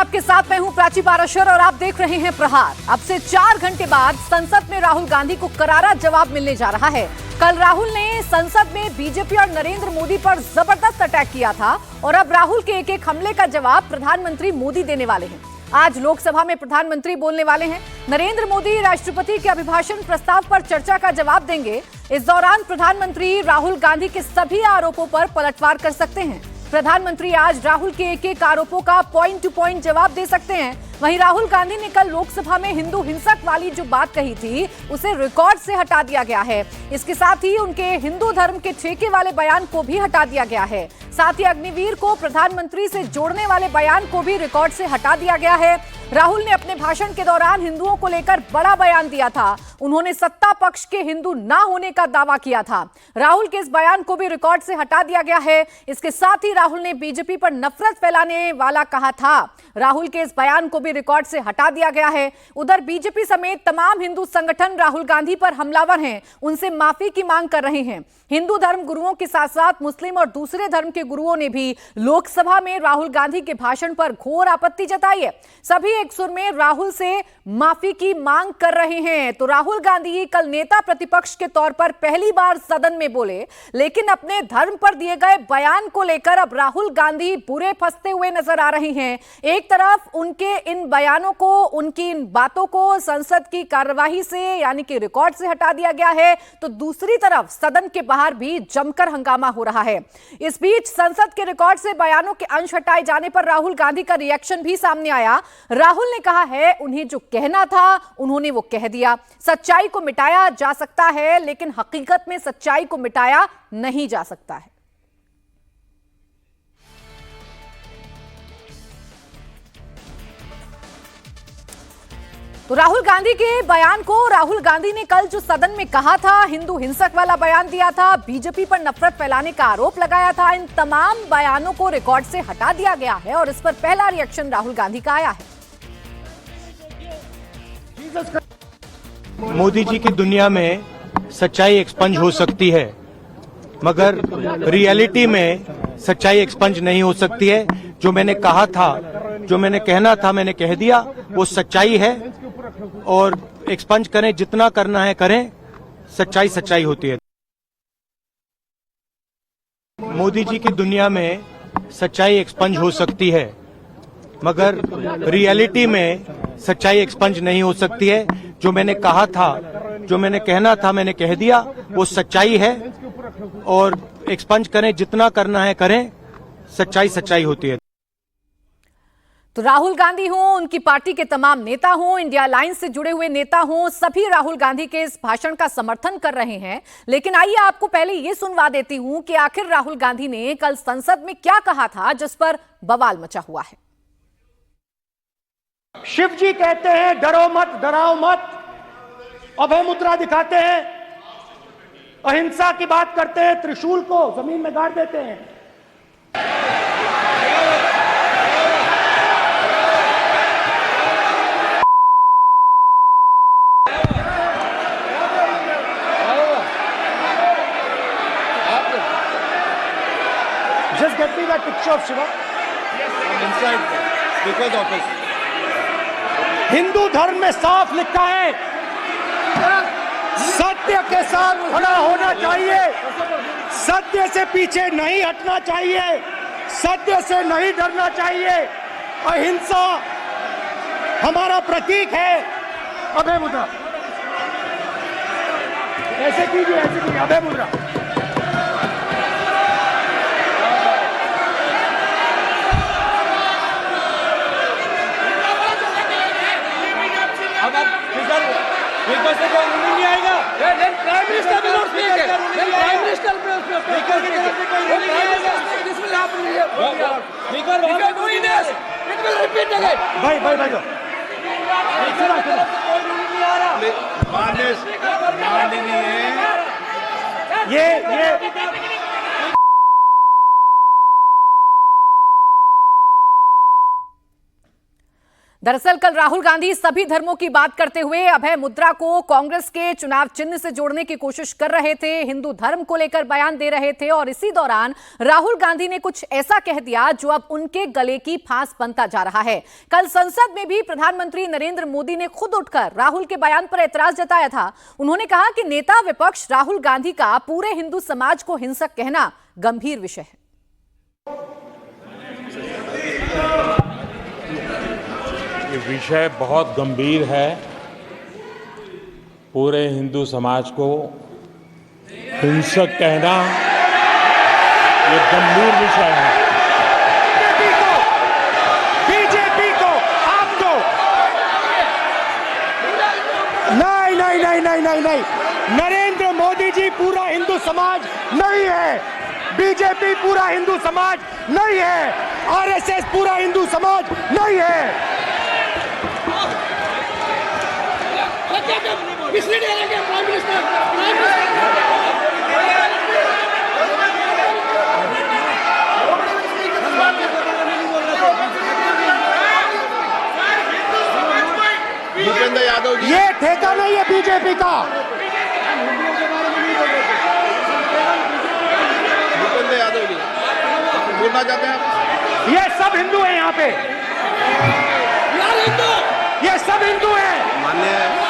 आपके साथ मैं हूं प्राची पाराशर और आप देख रहे हैं प्रहार। अब से 4 घंटे बाद संसद में राहुल गांधी को करारा जवाब मिलने जा रहा है। कल राहुल ने संसद में बीजेपी और नरेंद्र मोदी पर जबरदस्त अटैक किया था और अब राहुल के एक एक हमले का जवाब प्रधानमंत्री मोदी देने वाले हैं। आज लोकसभा में प्रधानमंत्री बोलने वाले हैं। नरेंद्र मोदी राष्ट्रपति के अभिभाषण प्रस्ताव पर चर्चा का जवाब देंगे। इस दौरान प्रधानमंत्री राहुल गांधी के सभी आरोपों पर पलटवार कर सकते हैं। प्रधानमंत्री आज राहुल के एक एक आरोपों का पॉइंट टू पॉइंट जवाब दे सकते हैं। वहीं राहुल गांधी ने कल लोकसभा में हिंदू हिंसक वाली जो बात कही थी उसे रिकॉर्ड से हटा दिया गया है। इसके साथ ही उनके हिंदू धर्म के ठेके वाले बयान को भी हटा दिया गया है। साथ ही अग्निवीर को प्रधानमंत्री से जोड़ने वाले बयान को भी रिकॉर्ड से हटा दिया गया है। राहुल ने अपने भाषण के दौरान हिंदुओं को लेकर बड़ा बयान दिया था। उन्होंने सत्ता पक्ष के हिंदू ना होने का दावा किया था। राहुल के इस बयान को भी रिकॉर्ड से हटा दिया गया है। इसके साथ ही राहुल ने बीजेपी पर नफरत फैलाने वाला कहा था। राहुल के इस बयान को भी रिकॉर्ड से हटा दिया गया है। उधर बीजेपी समेत तमाम हिंदू संगठन राहुल गांधी पर हमलावर हैं, उनसे माफी की मांग कर रहे हैं। हिंदू धर्म गुरुओं के साथ साथ मुस्लिम और दूसरे धर्म के गुरुओं ने भी लोकसभा में राहुल गांधी के भाषण पर घोर आपत्ति जताई है। सभी एक सुर में राहुल से माफी की मांग कर रहे हैं। तो राहुल गांधी कल नेता प्रतिपक्ष के तौर पर पहली बार सदन में बोले, लेकिन अपने धर्म पर दिए गए बयान को लेकर अब राहुल गांधी बुरे फंसते हुए नजर आ रहे हैं। एक तरफ उनके इन बयानों को, उनकी इन बातों को संसद की कार्यवाही से यानी कि रिकॉर्ड से हटा दिया गया है, तो दूसरी तरफ सदन के बाहर भी जमकर हंगामा हो रहा है। इस बीच संसद के रिकॉर्ड से बयानों के अंश हटाए जाने पर राहुल गांधी का रिएक्शन भी सामने आया। राहुल ने कहा है उन्हें जो कहना था उन्होंने वो कह दिया। सच्चाई को मिटाया जा सकता है, लेकिन हकीकत में सच्चाई को मिटाया नहीं जा सकता है। तो राहुल गांधी के बयान को, राहुल गांधी ने कल जो सदन में कहा था, हिंदू हिंसक वाला बयान दिया था, बीजेपी पर नफरत फैलाने का आरोप लगाया था, इन तमाम बयानों को रिकॉर्ड से हटा दिया गया है और इस पर पहला रिएक्शन राहुल गांधी का आया है। मोदी जी की दुनिया में सच्चाई एक्सपंज हो सकती है, मगर रियलिटी में सच्चाई एक्सपंज नहीं हो सकती है। जो मैंने कहा था, जो मैंने कहना था, मैंने कह दिया, वो सच्चाई है। और एक्सपंज करें, जितना करना है करें, सच्चाई सच्चाई होती है। मोदी जी की दुनिया में सच्चाई एक्सपंज हो सकती है, मगर रियलिटी में सच्चाई एक्सपंज नहीं हो सकती है। जो मैंने कहा था, जो मैंने कहना था, मैंने कह दिया, वो सच्चाई है। और एक्सपंज करें, जितना करना है करें, सच्चाई सच्चाई होती है। तो राहुल गांधी हों, उनकी पार्टी के तमाम नेता हों, इंडिया अलायंस से जुड़े हुए नेता हों, सभी राहुल गांधी के इस भाषण का समर्थन कर रहे हैं। लेकिन आइए आपको पहले ये सुनवा देती हूं कि आखिर राहुल गांधी ने कल संसद में क्या कहा था जिस पर बवाल मचा हुआ है। शिव जी कहते हैं डरो मत, डराओ मत, अभय मुद्रा दिखाते हैं, अहिंसा की बात करते हैं, त्रिशूल को जमीन में गाड़ देते हैं। Just get me that picture of Shiva. I'm inside because of it. Hindu धर्म में साफ लिखा है, सत्य के साथ खड़ा होना चाहिए, सत्य से पीछे नहीं हटना चाहिए, सत्य से नहीं डरना चाहिए। अहिंसा हमारा प्रतीक है। अभय मुद्रा ऐसे कीजिए, ऐसे कीजिए, अभय मुद्रा। नहीं आएगा। प्राइम मिनिस्टर भी नोट स्पीक है। प्राइम मिनिस्टर भाई भाई भाई ये दरअसल कल राहुल गांधी सभी धर्मों की बात करते हुए अभय मुद्रा को कांग्रेस के चुनाव चिन्ह से जोड़ने की कोशिश कर रहे थे, हिंदू धर्म को लेकर बयान दे रहे थे और इसी दौरान राहुल गांधी ने कुछ ऐसा कह दिया जो अब उनके गले की फांस बनता जा रहा है। कल संसद में भी प्रधानमंत्री नरेंद्र मोदी ने खुद उठकर राहुल के बयान पर एतराज जताया था। उन्होंने कहा कि नेता विपक्ष राहुल गांधी का पूरे हिंदू समाज को हिंसक कहना गंभीर विषय है। ये विषय बहुत गंभीर है। पूरे हिंदू समाज को हिंसक कहना ये गंभीर विषय है। बीजेपी को आपको नहीं, नरेंद्र मोदी जी पूरा हिंदू समाज नहीं है, बीजेपी पूरा हिंदू समाज नहीं है, आरएसएस पूरा हिंदू समाज नहीं है। भूपेंद्र यादव जी, ये ठेका नहीं है बीजेपी का। भूपेंद्र यादव जी बोलना चाहते हैं आप? ये सब हिंदू हैं यहाँ पे, ये सब हिंदू हैं। माननीय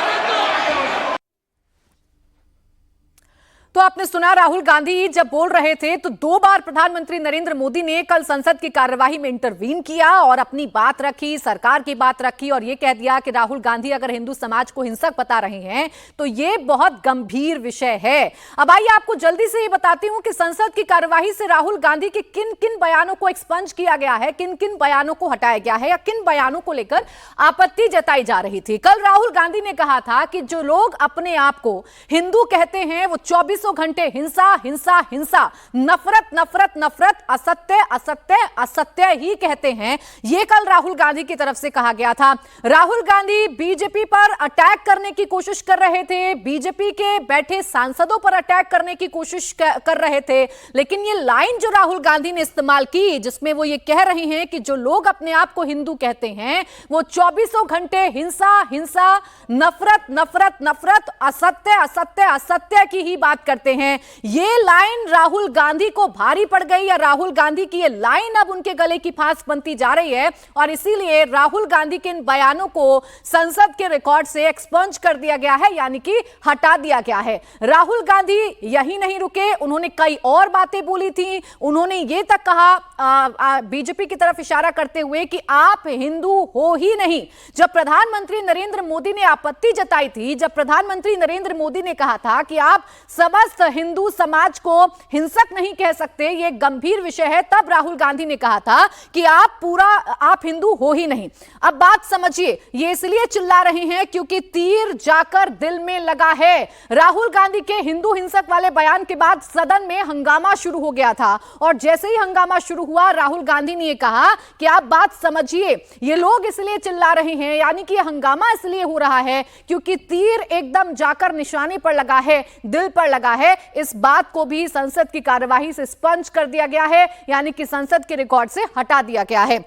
तो आपने सुना राहुल गांधी जब बोल रहे थे तो 2 बार प्रधानमंत्री नरेंद्र मोदी ने कल संसद की कार्यवाही में इंटरवीन किया और अपनी बात रखी, सरकार की बात रखी और यह कह दिया कि राहुल गांधी अगर हिंदू समाज को हिंसक बता रहे हैं तो यह बहुत गंभीर विषय है। अब आइए आपको जल्दी से ये बताती हूं कि संसद की कार्यवाही से राहुल गांधी के किन किन बयानों को एक्सपंज किया गया है, किन किन बयानों को हटाया गया है या किन बयानों को लेकर आपत्ति जताई जा रही थी। कल राहुल गांधी ने कहा था कि जो लोग अपने आप को हिंदू कहते हैं वो 24 घंटे हिंसा हिंसा हिंसा, नफरत नफरत नफरत, असत्य असत्य असत्य ही कहते हैं। यह कल राहुल गांधी की तरफ से कहा गया था। राहुल गांधी बीजेपी पर अटैक करने की कोशिश कर रहे थे, बीजेपी के बैठे सांसदों पर अटैक करने की कोशिश कर रहे थे, लेकिन ये लाइन जो राहुल गांधी ने इस्तेमाल की जिसमें वो ये कह रहे हैं कि जो लोग अपने आप को हिंदू कहते हैं वो 24 घंटे हिंसा हिंसा, नफरत नफरत नफरत, असत्य असत्य असत्य की ही बात करते हैं। ये लाइन राहुल गांधी को भारी पड़ गई या राहुल गांधी की ये लाइन अब उनके गले की फांस बनती जा रही है और इसीलिए राहुल गांधी के इन बयानों को संसद के रिकॉर्ड से एक्सपंज कर दिया गया है, यानी कि हटा दिया गया है। राहुल गांधी यही नहीं रुके, उन्होंने कई और बातें बोली थी। उन्होंने ये तक कहा बीजेपी की तरफ इशारा करते हुए कि आप हिंदू हो ही नहीं। जब प्रधानमंत्री नरेंद्र मोदी ने आपत्ति जताई थी, जब प्रधानमंत्री नरेंद्र मोदी ने कहा था कि आप समस्त हिंदू समाज को हिंसक नहीं कह सकते, यह गंभीर विषय है, तब राहुल गांधी ने कहा था कि आप हिंदू हो ही नहीं। अब बात समझिए, ये इसलिए चिल्ला रहे हैं क्योंकि तीर जाकर दिल में लगा है। राहुल गांधी के हिंदू हिंसक वाले बयान के बाद सदन में हंगामा शुरू हो गया था और जैसे ही हंगामा शुरू हुआ राहुल गांधी ने यह कहा कि आप बात समझिए, ये लोग इसलिए चिल्ला रहे हैं, यानी कि हंगामा इसलिए हो रहा है क्योंकि तीर एकदम जाकर निशाने पर लगा है, दिल पर लगा है। इस बात को भी संसद की कार्यवाही से स्पंज कर दिया गया है, यानी कि संसद के रिकॉर्ड से हटा दिया गया है।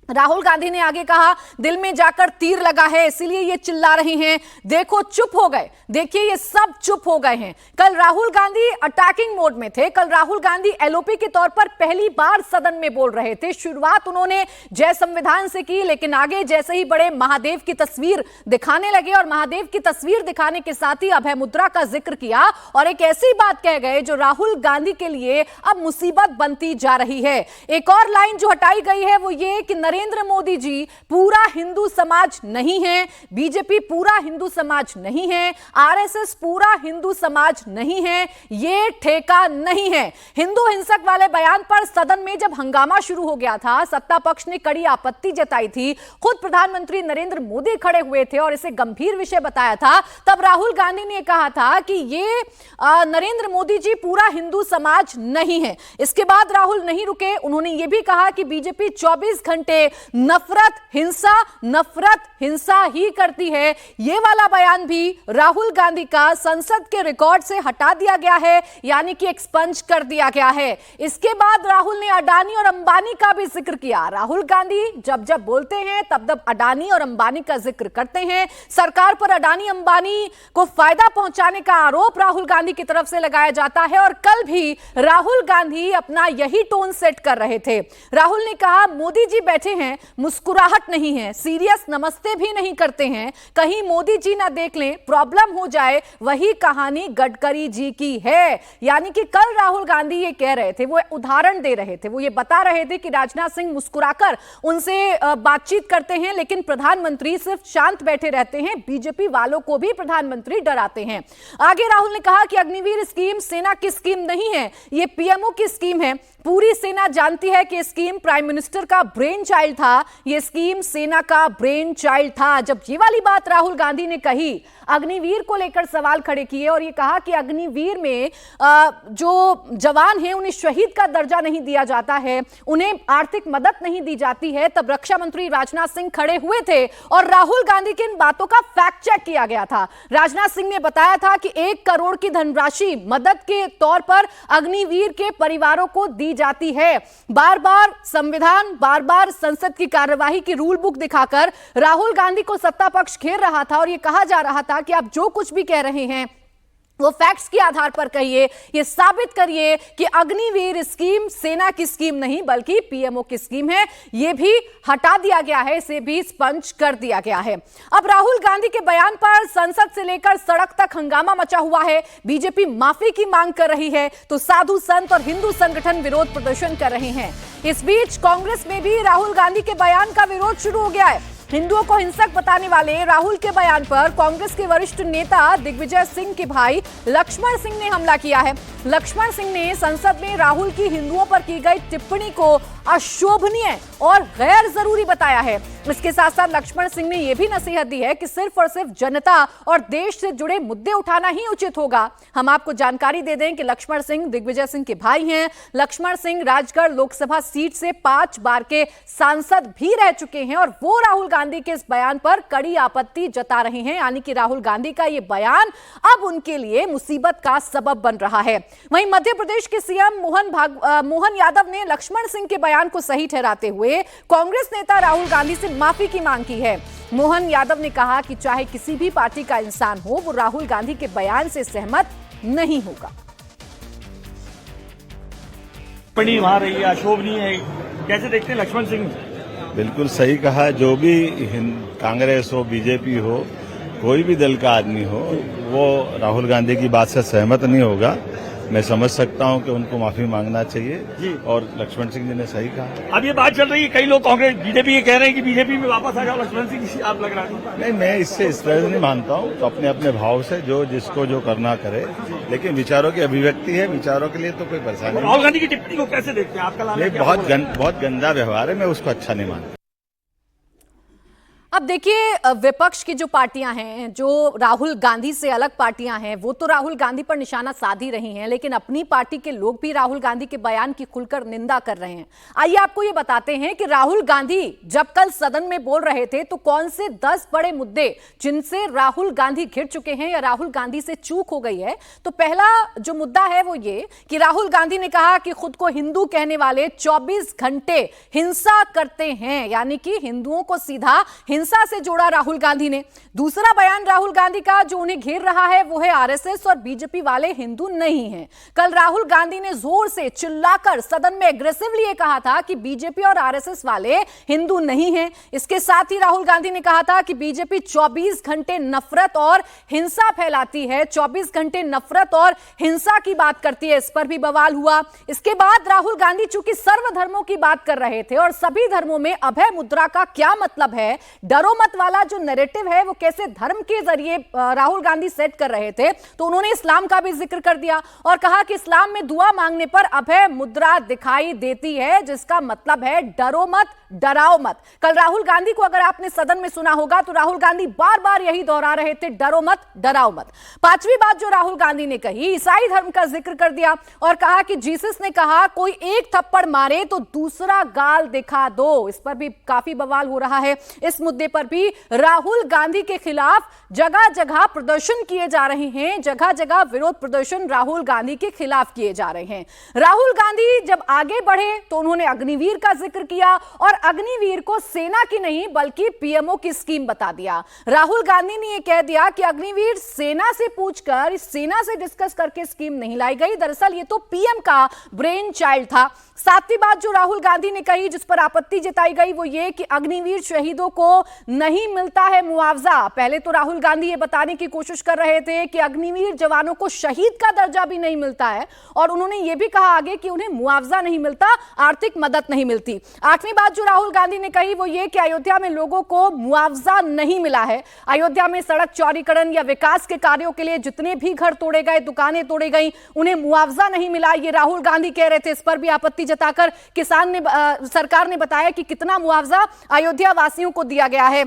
राहुल गांधी ने आगे कहा दिल में जाकर तीर लगा है इसलिए ये चिल्ला रहे हैं। देखो चुप हो गए, देखिए ये सब चुप हो गए हैं। कल राहुल गांधी अटैकिंग मोड में थे, कल राहुल गांधी एलओपी के तौर पर पहली बार सदन में बोल रहे थे। शुरुआत उन्होंने जय संविधान से की, लेकिन आगे जैसे ही बड़े महादेव की तस्वीर दिखाने लगे और महादेव की तस्वीर दिखाने के साथ ही अभय मुद्रा का जिक्र किया और एक ऐसी बात कह गए जो राहुल गांधी के लिए अब मुसीबत बनती जा रही है। एक और लाइन जो हटाई गई है वो ये कि नरेंद्र मोदी जी पूरा हिंदू समाज नहीं है, बीजेपी पूरा हिंदू समाज नहीं है, आरएसएस पूरा हिंदू समाज नहीं है, ये ठेका नहीं है। हिंदू हिंसक वाले बयान पर सदन में जब हंगामा शुरू हो गया था, सत्ता पक्ष ने कड़ी आपत्ति जताई थी, खुद प्रधानमंत्री नरेंद्र मोदी खड़े हुए थे और इसे गंभीर विषय बताया था। तब राहुल गांधी ने कहा था कि ये नरेंद्र मोदी जी पूरा हिंदू समाज नहीं है। इसके बाद राहुल नहीं रुके, उन्होंने ये भी कहा कि बीजेपी 24 घंटे नफरत हिंसा ही करती है। ये वाला बयान भी राहुल गांधी का संसद के रिकॉर्ड से हटा दिया गया है, यानी कि एक्सपंज कर दिया गया है। इसके बाद राहुल ने अडानी और अंबानी का भी जिक्र किया। राहुल गांधी जब जब बोलते हैं तब तब अडानी और अंबानी का जिक्र करते हैं। सरकार पर अडानी अंबानी को फायदा पहुंचाने का आरोप राहुल गांधी की तरफ से लगाया जाता है और कल भी राहुल गांधी अपना यही टोन सेट कर रहे थे। राहुल ने कहा, मोदी जी बैठे हैं, मुस्कुराहट नहीं है, सीरियस नमस्ते भी नहीं करते हैं, कहीं मोदी जी ना देख लें, प्रॉब्लम हो जाए, वही कहानी गडकरी जी की है। यानी कि कल राहुल गांधी ये कह रहे थे, वो उदाहरण दे रहे थे, वो ये बता रहे थे कि राजनाथ सिंह मुस्कुराकर उनसे बातचीत करते हैं लेकिन प्रधानमंत्री सिर्फ शांत बैठे रहते हैं, बीजेपी वालों को भी प्रधानमंत्री डराते हैं। आगे राहुल ने कहा कि अग्निवीर स्कीम सेना की स्कीम नहीं है, ये पीएमओ की स्कीम है। पूरी सेना जानती है कि स्कीम प्राइम मिनिस्टर का ब्रेन चाइल्ड था, ये स्कीम सेना का ब्रेन चाइल्ड था। जब ये वाली बात राहुल गांधी ने कही, अग्निवीर को लेकर सवाल खड़े किए और ये कहा कि अग्निवीर में जो जवान हैं उन्हें शहीद का दर्जा नहीं दिया जाता है, उन्हें आर्थिक मदद नहीं दी जाती है, तब रक्षा मंत्री राजनाथ सिंह खड़े हुए थे और राहुल गांधी की इन बातों का फैक्ट चेक किया गया था। राजनाथ सिंह ने बताया था कि 1 करोड़ की धनराशि मदद के तौर पर अग्निवीर के परिवारों को दी जाती है। बार बार संविधान, बार बार संसद की कार्यवाही की रूल बुक दिखाकर राहुल गांधी को सत्ता पक्ष घेर रहा था और यह कहा जा रहा था कि आप जो कुछ भी कह रहे हैं वो फैक्ट्स के आधार पर कहिए, ये साबित करिए कि अग्निवीर स्कीम सेना की स्कीम नहीं बल्कि पीएमओ की स्कीम है। ये भी हटा दिया गया है, इसे भी स्पंज कर दिया गया है। अब राहुल गांधी के बयान पर संसद से लेकर सड़क तक हंगामा मचा हुआ है। बीजेपी माफी की मांग कर रही है तो साधु संत और हिंदू संगठन विरोध प्रदर्शन कर रहे हैं। इस बीच कांग्रेस में भी राहुल गांधी के बयान का विरोध शुरू हो गया है। हिंदुओं को हिंसक बताने वाले राहुल के बयान पर कांग्रेस के वरिष्ठ नेता दिग्विजय सिंह के भाई लक्ष्मण सिंह ने हमला किया है। लक्ष्मण सिंह ने संसद में राहुल की हिंदुओं पर की गई टिप्पणी को अशोभनीय और गैर जरूरी बताया है। इसके साथ साथ लक्ष्मण सिंह ने यह भी नसीहत दी है कि सिर्फ और सिर्फ जनता और देश से जुड़े मुद्दे उठाना ही उचित होगा। हम आपको जानकारी दे दें कि लक्ष्मण सिंह दिग्विजय सिंह के भाई हैं। लक्ष्मण सिंह राजगढ़ लोकसभा सीट से 5 बार के सांसद भी रह चुके हैं और वो राहुल गांधी के इस बयान पर कड़ी आपत्ति जता रहे हैं। यानी कि राहुल गांधी का यह बयान अब उनके लिए मुसीबत का सबब बन रहा है। वहीं मध्य प्रदेश के सीएम मोहन यादव ने लक्ष्मण सिंह के बयान को सही ठहराते हुए कांग्रेस नेता राहुल गांधी से माफी की मांग की है। मोहन यादव ने कहा कि चाहे किसी भी पार्टी का इंसान हो, वो राहुल गांधी के बयान से सहमत नहीं होगा। टिप्पणी वहां रही है, अशोभनीय है, कैसे देखते हैं लक्ष्मण सिंह? बिल्कुल सही कहा। जो भी कांग्रेस हो, बीजेपी हो, कोई भी दल का आदमी हो, वो राहुल गांधी की बात से सहमत नहीं होगा। मैं समझ सकता हूं कि उनको माफी मांगना चाहिए और लक्ष्मण सिंह जी ने सही कहा। अब ये बात चल रही है, कई लोग कांग्रेस बीजेपी ये कह रहे हैं कि बीजेपी में वापस आ जाओ लक्ष्मण सिंह जी, आप लग रहा है? नहीं, मैं इससे इस तरह से नहीं मानता हूं। तो अपने अपने भाव से जो जिसको जो करना करे, लेकिन विचारों की अभिव्यक्ति है, विचारों के लिए तो कोई परेशानी नहीं। राहुल गांधी की टिप्पणी को कैसे देखते हैं? आपका बहुत गंदा व्यवहार है, मैं उसको अच्छा नहीं मानता। अब देखिए, विपक्ष की जो पार्टियां हैं, जो राहुल गांधी से अलग पार्टियां हैं, वो तो राहुल गांधी पर निशाना साध ही रही हैं, लेकिन अपनी पार्टी के लोग भी राहुल गांधी के बयान की खुलकर निंदा कर रहे हैं। आइए आपको ये बताते हैं कि राहुल गांधी जब कल सदन में बोल रहे थे तो कौन से 10 बड़े मुद्दे जिनसे राहुल गांधी घिर चुके हैं या राहुल गांधी से चूक हो गई है। तो पहला जो मुद्दा है वो ये कि राहुल गांधी ने कहा कि खुद को हिंदू कहने वाले 24 घंटे हिंसा करते हैं, यानी कि हिंदुओं को सीधा हिंसा से जोड़ा राहुल गांधी ने। दूसरा बयान राहुल गांधी का जो उन्हें घेर रहा है वो है आरएसएस और बीजेपी वाले हिंदू नहीं हैं। कल राहुल गांधी ने जोर से चिल्लाकर सदन में एग्रेसिवली ये कहा था कि बीजेपी और आरएसएस वाले हिंदू नहीं हैं। इसके साथ ही राहुल गांधी ने कहा था कि बीजेपी 24 घंटे नफरत और हिंसा फैलाती है, 24 घंटे नफरत और हिंसा की बात करती है। इस पर भी बवाल हुआ। इसके बाद राहुल गांधी चूंकि सर्वधर्मों की बात कर रहे थे और सभी धर्मों में अभय मुद्रा का क्या मतलब है, डरो मत वाला जो नैरेटिव है वो कैसे धर्म के जरिए राहुल गांधी सेट कर रहे थे, तो उन्होंने इस्लाम का भी जिक्र कर दिया और कहा कि इस्लाम में दुआ मांगने पर अभय मुद्रा दिखाई देती है, जिसका मतलब है डरो मत, डराओ मत। कल राहुल गांधी को अगर आपने सदन में सुना होगा तो राहुल गांधी बार बार यही दोहरा रहे थे, डरो मत, डराओ मत। पांचवी बात जो राहुल गांधी ने कही, ईसाई धर्म का जिक्र कर दिया और कहा कि जीसस ने कहा कोई एक थप्पड़ मारे तो दूसरा गाल दिखा दो। इस पर भी काफी बवाल हो रहा है। इस मुद्दे पर भी राहुल गांधी के खिलाफ जगह जगह प्रदर्शन किए जा रहे हैं, जगह जगह विरोध प्रदर्शन राहुल गांधी के खिलाफ किए जा रहे हैं। राहुल गांधी जब आगे बढ़े तो उन्होंने अग्निवीर का जिक्र किया और अग्निवीर को सेना की नहीं बल्कि पीएमओ की स्कीम बता दिया। राहुल गांधी ने यह कह दिया कि अग्निवीर सेना से पूछकर, सेना से डिस्कस करके स्कीम नहीं लाई गई, दरअसल ये तो पीएम का ब्रेन चाइल्ड था। सातवीं बात जो राहुल गांधी ने कही, जिस पर आपत्ति जताई गई, वो ये कि अग्निवीर शहीदों को नहीं मिलता है मुआवजा। पहले तो राहुल गांधी ये बताने की कोशिश कर रहे थे कि अग्निवीर जवानों को शहीद का दर्जा भी नहीं मिलता है और उन्होंने ये भी कहा आगे कि उन्हें मुआवजा नहीं मिलता, आर्थिक मदद नहीं मिलती। आठवीं बात जो राहुल गांधी ने कही वो ये कि अयोध्या में लोगों को मुआवजा नहीं मिला है। अयोध्या में सड़क चौड़ीकरण या विकास के कार्यों के लिए जितने भी घर तोड़े गए, दुकानें तोड़ी गई, उन्हें मुआवजा नहीं मिला, ये राहुल गांधी कह रहे थे। इस पर भी आपत्ति जताकर सरकार ने बताया कि कितना मुआवजा अयोध्या वासियों को दिया गया है।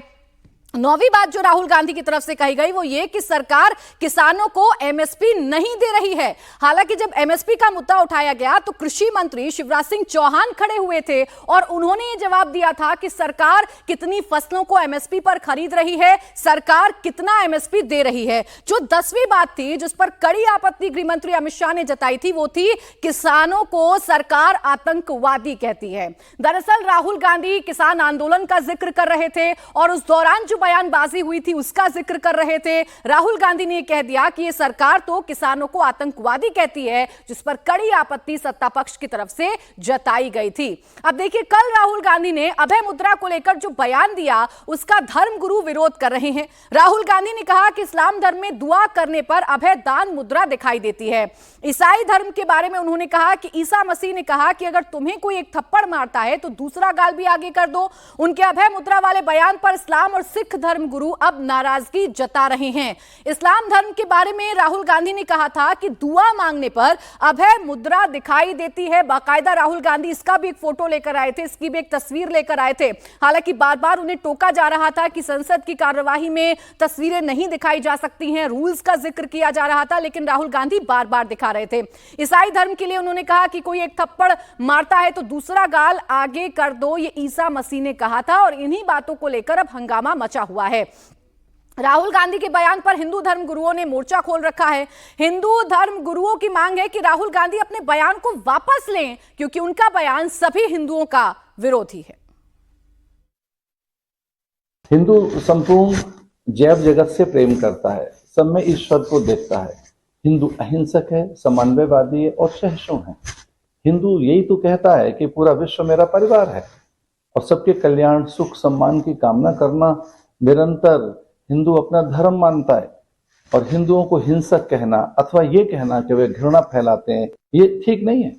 नौवीं बात जो राहुल गांधी की तरफ से कही गई वो ये कि सरकार किसानों को एमएसपी नहीं दे रही है। हालांकि जब एमएसपी का मुद्दा उठाया गया तो कृषि मंत्री शिवराज सिंह चौहान खड़े हुए थे और उन्होंने ये जवाब दिया था कि सरकार कितनी फसलों को एमएसपी पर खरीद रही है, सरकार कितना एमएसपी दे रही है। जो 10वीं बात थी जिस पर कड़ी आपत्ति गृह मंत्री अमित शाह ने जताई थी वो थी किसानों को सरकार आतंकवादी कहती है। दरअसल राहुल गांधी किसान आंदोलन का जिक्र कर रहे थे और उस दौरान जो बयानबाजी हुई थी उसका जिक्र कर रहे थे। राहुल गांधी ने कह दिया कि यह सरकार तो किसानों को आतंकवादी कहती है, जिस पर कड़ी आपत्ति सत्ता पक्ष की तरफ से जताई गई थी। अब देखिए, कल राहुल गांधी ने अभय मुद्रा को लेकर जो बयान दिया उसका धर्मगुरु विरोध कर रहे हैं। राहुल गांधी ने कहा कि इस्लाम धर्म में दुआ करने पर अभय दान मुद्रा दिखाई देती है। ईसाई धर्म के बारे में उन्होंने कहा कि ईसा मसीह ने कहा कि अगर तुम्हें कोई एक थप्पड़ मारता है तो दूसरा गाल भी आगे कर दो। उनके अभय मुद्रा वाले बयान पर इस्लाम और सिख धर्म गुरु अब नाराजगी जता रहे हैं। इस्लाम धर्म के बारे में राहुल गांधी ने कहा था कि दुआ मांगने पर अभय मुद्रा दिखाई देती है। बाकायदा राहुल गांधी इसका भी एक फोटो लेकर आए थे, इसकी भी एक तस्वीर लेकर आए थे। हालांकि बार बार उन्हें टोका जा रहा था कि संसद की कार्यवाही में तस्वीरें नहीं दिखाई जा सकती हैं, रूल्स का जिक्र किया जा रहा था, लेकिन राहुल गांधी बार बार दिखा रहे थे। ईसाई धर्म के लिए उन्होंने कहा कि कोई एक थप्पड़ मारता है तो दूसरा गाल आगे कर दो, ये ईसा मसीह ने कहा था और इन्हीं बातों को लेकर अब हंगामा मचा हुआ है। राहुल गांधी के बयान पर हिंदू धर्म गुरुओं ने मोर्चा खोल रखा है। हिंदू धर्म गुरुओं की मांग है कि राहुल गांधी अपने बयान को वापस लें, क्योंकि उनका बयान सभी हिंदुओं का विरोधी है। हिंदू संपूर्ण जैव जगत से प्रेम करता है, सब में ईश्वर को देखता है। हिंदू अहिंसक है, समन्वयवादी है और सहिष्णु है। हिंदू यही तो कहता है कि पूरा विश्व मेरा परिवार है और सबके कल्याण, सुख, सम्मान की कामना करना निरंतर हिंदू अपना धर्म मानता है। और हिंदुओं को हिंसक कहना अथवा ये कहना कि वे घृणा फैलाते हैं, ये ठीक नहीं है।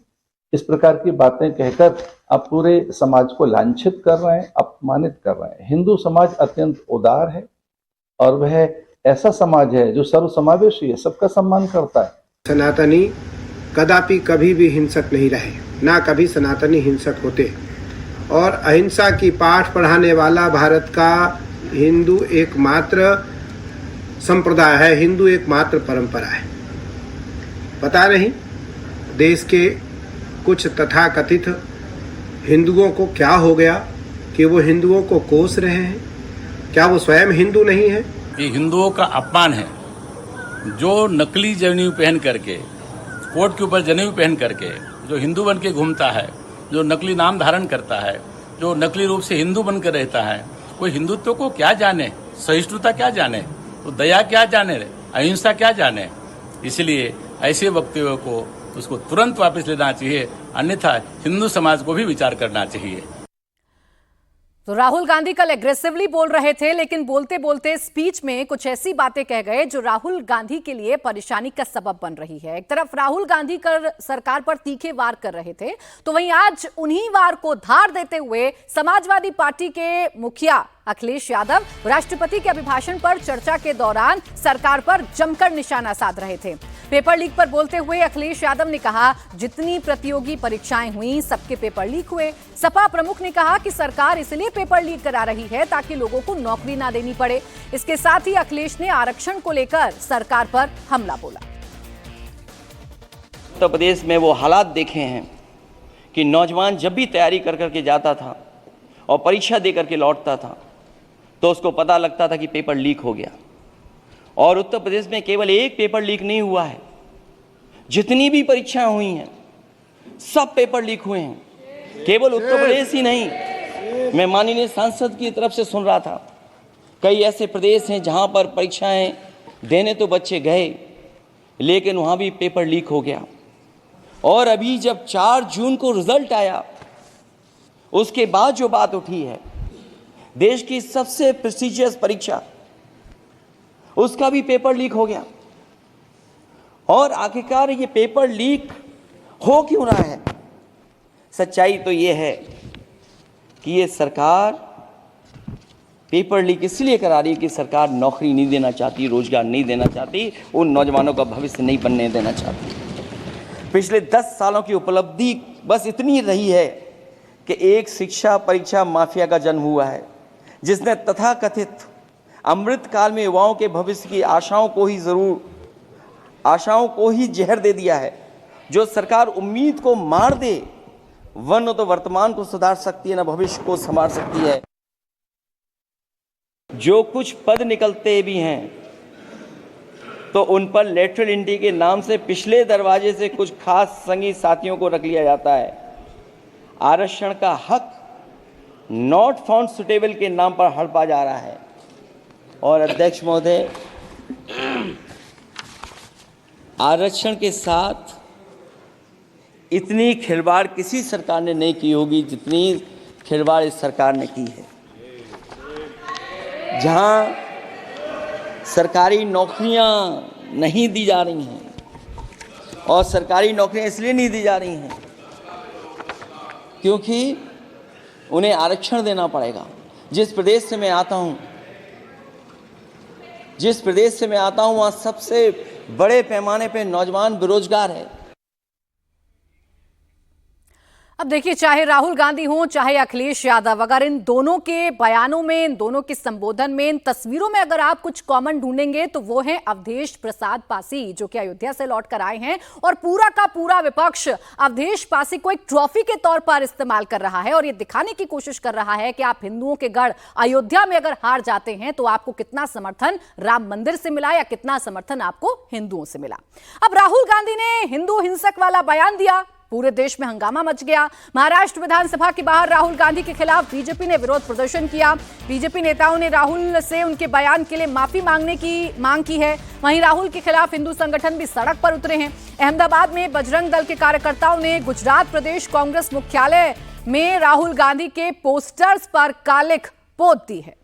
इस प्रकार की बातें कहकर आप पूरे समाज को लांछित कर रहे हैं, अपमानित कर रहे हैं। हिंदू समाज अत्यंत उदार है और वह ऐसा समाज है जो सर्वसमावेशी है, सबका सम्मान करता है। सनातनी कदापि कभी भी हिंसक नहीं रहे, ना कभी सनातनी हिंसक होते। और अहिंसा की पाठ पढ़ाने वाला भारत का हिंदू एकमात्र संप्रदाय है, हिंदू एकमात्र परंपरा है। पता नहीं देश के कुछ तथाकथित हिंदुओं को क्या हो गया कि वो हिंदुओं को कोस रहे हैं। क्या वो स्वयं हिंदू नहीं है? ये हिंदुओं का अपमान है। जो नकली जनेऊ पहन करके, कोट के ऊपर जनेऊ पहन करके जो हिंदू बन के घूमता है, जो नकली नाम धारण करता है, जो नकली रूप से हिंदू बनकर रहता है, वो हिंदुत्व को क्या जाने, सहिष्णुता क्या जाने, तो दया क्या जाने, अहिंसा क्या जाने। इसलिए ऐसे वक्तव्यों को उसको तुरंत वापस लेना चाहिए, अन्यथा हिंदू समाज को भी विचार करना चाहिए। तो राहुल गांधी कल एग्रेसिवली बोल रहे थे, लेकिन बोलते बोलते स्पीच में कुछ ऐसी बातें कह गए जो राहुल गांधी के लिए परेशानी का सबब बन रही है। एक तरफ राहुल गांधी कर सरकार पर तीखे वार कर रहे थे, तो वहीं आज उन्हीं वार को धार देते हुए समाजवादी पार्टी के मुखिया अखिलेश यादव राष्ट्रपति के अभिभाषण पर चर्चा के दौरान सरकार पर जमकर निशाना साध रहे थे। पेपर लीक पर बोलते हुए अखिलेश यादव ने कहा, जितनी प्रतियोगी परीक्षाएं हुई सबके पेपर लीक हुए। सपा प्रमुख ने कहा कि सरकार इसलिए पेपर लीक करा रही है ताकि लोगों को नौकरी ना देनी पड़े। इसके साथ ही अखिलेश ने आरक्षण को लेकर सरकार पर हमला बोला। उत्तर प्रदेश में वो हालात देखे हैं कि नौजवान जब भी तैयारी कर करके जाता था और परीक्षा दे करके लौटता था तो उसको पता लगता था कि पेपर लीक हो गया। और उत्तर प्रदेश में केवल एक पेपर लीक नहीं हुआ है, जितनी भी परीक्षाएं हुई हैं सब पेपर लीक हुए हैं। केवल उत्तर प्रदेश ही नहीं, मैं माननीय सांसद की तरफ से सुन रहा था, कई ऐसे प्रदेश हैं जहां पर परीक्षाएं देने तो बच्चे गए लेकिन वहां भी पेपर लीक हो गया। और अभी जब 4 जून को रिजल्ट आया उसके बाद जो बात उठी है, देश की सबसे प्रेस्टिजियस परीक्षा उसका भी पेपर लीक हो गया। और आखिरकार ये पेपर लीक हो क्यों रहा है? सच्चाई तो ये है कि ये सरकार पेपर लीक इसलिए करा रही है कि सरकार नौकरी नहीं देना चाहती, रोजगार नहीं देना चाहती, उन नौजवानों का भविष्य नहीं बनने देना चाहती। पिछले 10 सालों की उपलब्धि बस इतनी रही है कि एक शिक्षा परीक्षा माफिया का जन्म हुआ है, जिसने तथाकथित अमृत काल में युवाओं के भविष्य की आशाओं को ही जहर दे दिया है। जो सरकार उम्मीद को मार दे, वह न तो वर्तमान को सुधार सकती है न भविष्य को संवार सकती है। जो कुछ पद निकलते भी हैं तो उन पर लेटरल एंट्री के नाम से पिछले दरवाजे से कुछ खास संगी साथियों को रख लिया जाता है। आरक्षण का हक नॉट फाउंड सुटेबल के नाम पर हड़पा जा रहा है। और अध्यक्ष महोदय, आरक्षण के साथ इतनी खिलवाड़ किसी सरकार ने नहीं की होगी जितनी खिलवाड़ इस सरकार ने की है। जहां सरकारी नौकरियां नहीं दी जा रही हैं, और सरकारी नौकरियां इसलिए नहीं दी जा रही हैं क्योंकि उन्हें आरक्षण देना पड़ेगा। जिस प्रदेश से मैं आता हूं वहां सबसे बड़े पैमाने पे नौजवान बेरोजगार है। अब देखिए, चाहे राहुल गांधी हो चाहे अखिलेश यादव, अगर इन दोनों के बयानों में, इन दोनों के संबोधन में, इन तस्वीरों में अगर आप कुछ कॉमन ढूंढेंगे तो वो है अवधेश प्रसाद पासी, जो कि अयोध्या से लौट कर आए हैं। और पूरा का पूरा विपक्ष अवधेश पासी को एक ट्रॉफी के तौर पर इस्तेमाल कर रहा है और ये दिखाने की कोशिश कर रहा है कि आप हिंदुओं के गढ़ अयोध्या में अगर हार जाते हैं तो आपको कितना समर्थन राम मंदिर से मिला या कितना समर्थन आपको हिंदुओं से मिला। अब राहुल गांधी ने हिंदू हिंसक वाला बयान दिया, पूरे देश में हंगामा मच गया। महाराष्ट्र विधानसभा के बाहर राहुल गांधी के खिलाफ बीजेपी ने विरोध प्रदर्शन किया। बीजेपी नेताओं ने राहुल से उनके बयान के लिए माफी मांगने की मांग की है। वहीं राहुल के खिलाफ हिंदू संगठन भी सड़क पर उतरे हैं। अहमदाबाद में बजरंग दल के कार्यकर्ताओं ने गुजरात प्रदेश कांग्रेस मुख्यालय में राहुल गांधी के पोस्टर्स पर कालिख पोत दी है।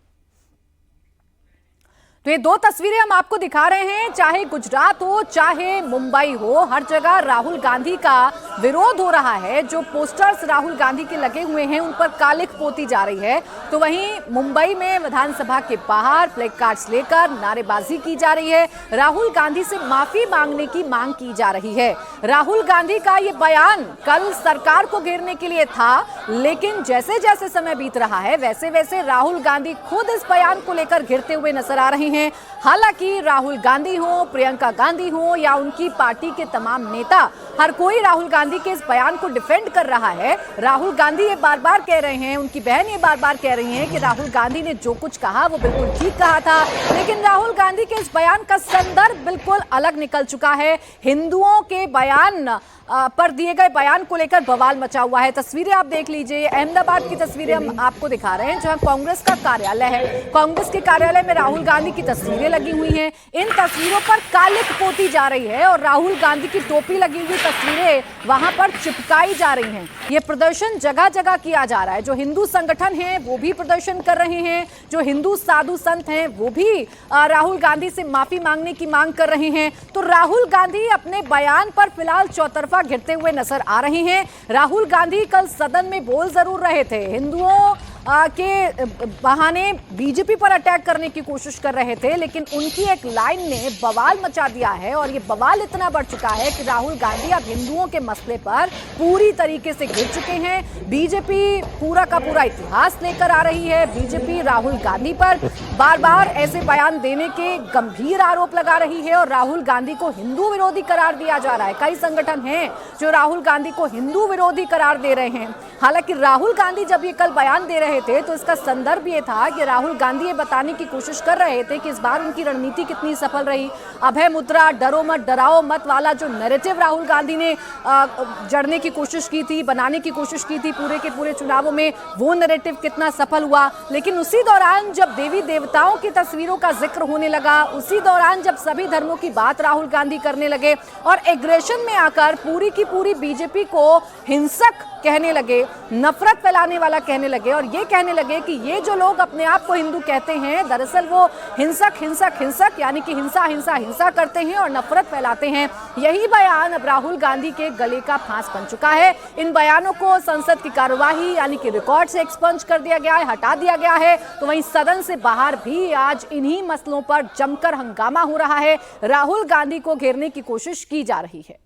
तो ये 2 तस्वीरें हम आपको दिखा रहे हैं, चाहे गुजरात हो चाहे मुंबई हो, हर जगह राहुल गांधी का विरोध हो रहा है। जो पोस्टर्स राहुल गांधी के लगे हुए हैं उन पर कालिख पोती जा रही है। तो वहीं मुंबई में विधानसभा के बाहर प्लेग कार्ड्स लेकर नारेबाजी की जा रही है। राहुल गांधी से माफी मांगने की मांग की जा रही है। राहुल गांधी का ये बयान कल सरकार को घेरने के लिए था, लेकिन जैसे जैसे समय बीत रहा है वैसे वैसे राहुल गांधी खुद इस बयान को लेकर घिरते हुए नजर आ रहे हैं। हालांकि राहुल गांधी हो, प्रियंका गांधी हो या उनकी पार्टी के तमाम नेता, हर कोई राहुल गांधी के इस बयान को डिफेंड कर रहा है। राहुल गांधी ये बार बार कह रहे हैं, उनकी बहन ये बार बार कह रही हैं कि राहुल गांधी ने जो कुछ कहा वो बिल्कुल ठीक कहा था, लेकिन राहुल गांधी के इस बयान का संदर्भ बिल्कुल अलग निकल चुका है। हिंदुओं के बयान पर दिए गए बयान को लेकर बवाल मचा हुआ है। तस्वीरें आप देख लीजिए, अहमदाबाद की तस्वीरें हम आपको दिखा रहे हैं, जहां कांग्रेस का कार्यालय है। कांग्रेस के कार्यालय में राहुल गांधी की तस्वीरें लगी हुई हैं। इन तस्वीरों पर कालिक पोती जा रही है और राहुल गांधी की टोपी लगी हुई तस्वीरें वहां पर चिपकाई जा रही हैं। ये प्रदर्शन जगह जगह किया जा रहा है। जो हिंदू संगठन हैं वो भी प्रदर्शन कर रहे हैं, जो हिंदू साधु संत हैं वो भी राहुल गांधी से माफी मांगने की मांग कर रहे हैं। तो राहुल गांधी अपने बयान पर फिलहाल चौतरफा घिरते हुए नजर आ रहे हैं। राहुल गांधी कल सदन में बोल जरूर रहे थे, हिंदुओं के बहाने बीजेपी पर अटैक करने की कोशिश कर रहे थे, लेकिन उनकी एक लाइन ने बवाल मचा दिया है और ये बवाल इतना बढ़ चुका है कि राहुल गांधी अब हिंदुओं के मसले पर पूरी तरीके से घिर चुके हैं। बीजेपी पूरा का पूरा इतिहास लेकर आ रही है। बीजेपी राहुल गांधी पर बार बार ऐसे बयान देने के गंभीर आरोप लगा रही है और राहुल गांधी को हिंदू विरोधी करार दिया जा रहा है। कई संगठन हैं जो राहुल गांधी को हिंदू विरोधी करार दे रहे हैं। हालांकि राहुल गांधी जब ये कल बयान दे रहे थे तो इसका संदर्भ ये था कि राहुल गांधी ये बताने की कोशिश कर रहे थे कि इस बार उनकी रणनीति कितनी सफल रही। अभय मुद्रा, डरो मत डराओ मत वाला जो नैरेटिव राहुल गांधी ने जड़ने की कोशिश की थी, बनाने की कोशिश की थी पूरे के पूरे चुनावों में, वो नैरेटिव कितना सफल हुआ। लेकिन उसी दौरान जब देवी देवताओं की तस्वीरों का जिक्र होने लगा, उसी दौरान जब सभी धर्मों की बात राहुल गांधी करने लगे और एग्रेशन में आकर पूरी की पूरी बीजेपी को हिंसक कहने लगे, नफरत फैलाने वाला कहने लगे और ये कहने लगे कि ये जो लोग अपने आप को हिंदू कहते हैं दरअसल वो हिंसक हिंसक हिंसक यानी कि हिंसा हिंसा हिंसा करते हैं और नफरत फैलाते हैं। यही बयान अब राहुल गांधी के गले का फांस बन चुका है। इन बयानों को संसद की कार्यवाही यानी कि रिकॉर्ड से एक्सपंज कर दिया गया है, हटा दिया गया है। तो वहीं सदन से बाहर भी आज इन्हीं मसलों पर जमकर हंगामा हो रहा है। राहुल गांधी को घेरने की कोशिश की जा रही है।